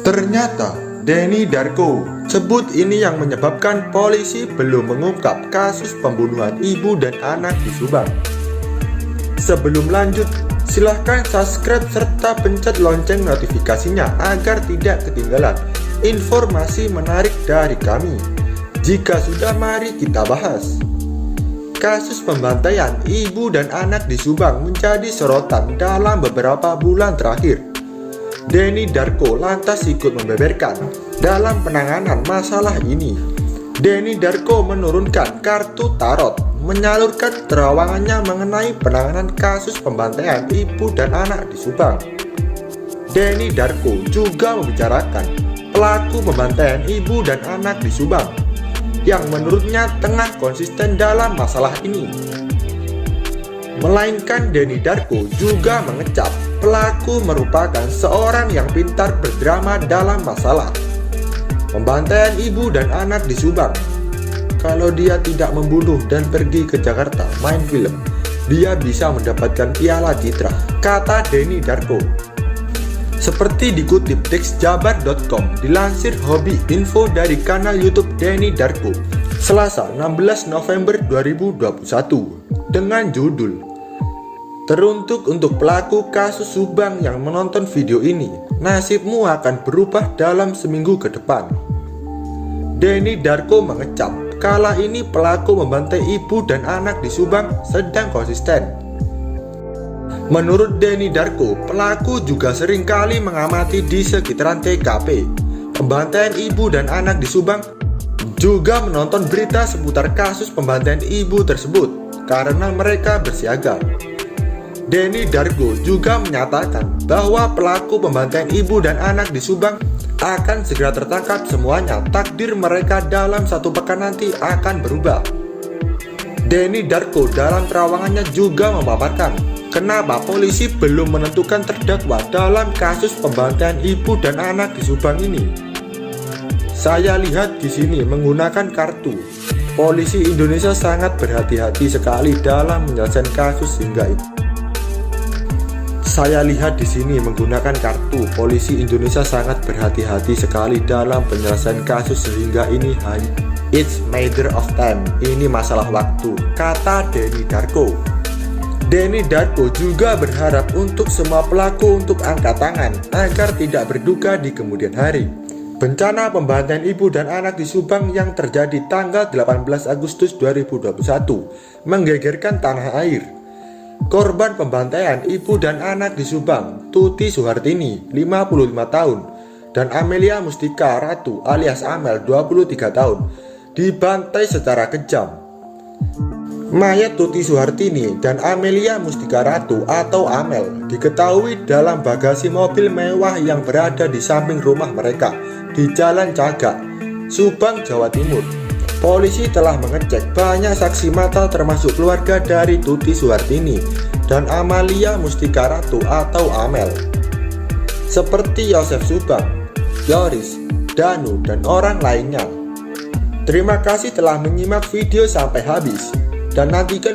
Ternyata Denny Darko sebut ini yang menyebabkan polisi belum mengungkap kasus pembunuhan ibu dan anak di Subang. Sebelum lanjut, silahkan subscribe serta pencet lonceng notifikasinya agar tidak ketinggalan informasi menarik dari kami. Jika sudah, mari kita bahas. Kasus pembantaian ibu dan anak di Subang menjadi sorotan dalam beberapa bulan terakhir. Denny Darko lantas ikut membeberkan dalam penanganan masalah ini. Denny Darko menurunkan kartu tarot, menyalurkan terawangannya mengenai penanganan kasus pembantaian ibu dan anak di Subang. Denny Darko juga membicarakan pelaku pembantaian ibu dan anak di Subang yang menurutnya tengah konsisten dalam masalah ini. Melainkan Denny Darko juga mengecap pelaku merupakan seorang yang pintar berdrama dalam masalah pembantaian ibu dan anak di Subang. Kalau dia tidak membunuh dan pergi ke Jakarta main film, dia bisa mendapatkan piala citra, kata Denny Darko. Seperti dikutip dexjabar.com, dilansir Hobi Info dari kanal YouTube Denny Darko, Selasa 16 November 2021, dengan judul "Teruntuk untuk pelaku kasus Subang yang menonton video ini, nasibmu akan berubah dalam seminggu ke depan." Denny Darko mengecap, kala ini pelaku membantai ibu dan anak di Subang sedang konsisten. Menurut Denny Darko, pelaku juga seringkali mengamati di sekitaran TKP pembantaian ibu dan anak di Subang, juga menonton berita seputar kasus pembantaian ibu tersebut karena mereka bersiaga. Denny Darko juga menyatakan bahwa pelaku pembantaian ibu dan anak di Subang akan segera tertangkap semuanya. Takdir mereka dalam 1 pekan nanti akan berubah. Denny Darko dalam terawangannya juga memaparkan kenapa polisi belum menentukan terdakwa dalam kasus pembantaian ibu dan anak di Subang ini. Saya lihat di sini menggunakan kartu. Polisi Indonesia sangat berhati-hati sekali dalam menyelesaikan kasus hingga itu. Saya lihat di sini menggunakan kartu. Polisi Indonesia sangat berhati-hati sekali dalam penyelesaian kasus sehingga ini it's matter of time. Ini masalah waktu, kata Denny Darko. Denny Darko juga berharap untuk semua pelaku untuk angkat tangan agar tidak berduka di kemudian hari. Bencana pembantaian ibu dan anak di Subang yang terjadi tanggal 18 Agustus 2021 menggegerkan tanah air. Korban pembantaian ibu dan anak di Subang, Tuti Suhartini, 55 tahun, dan Amelia Mustika Ratu alias Amel, 23 tahun, dibantai secara kejam. Mayat Tuti Suhartini dan Amelia Mustika Ratu atau Amel diketahui dalam bagasi mobil mewah yang berada di samping rumah mereka di Jalan Cagak, Subang, Jawa Timur. Polisi telah mengecek banyak saksi mata termasuk keluarga dari Tuti Suhartini dan Amalia Mustika Ratu atau Amel, seperti Yosef Subang, Yoris, Danu, dan orang lainnya. Terima kasih telah menyimak video sampai habis dan nantikan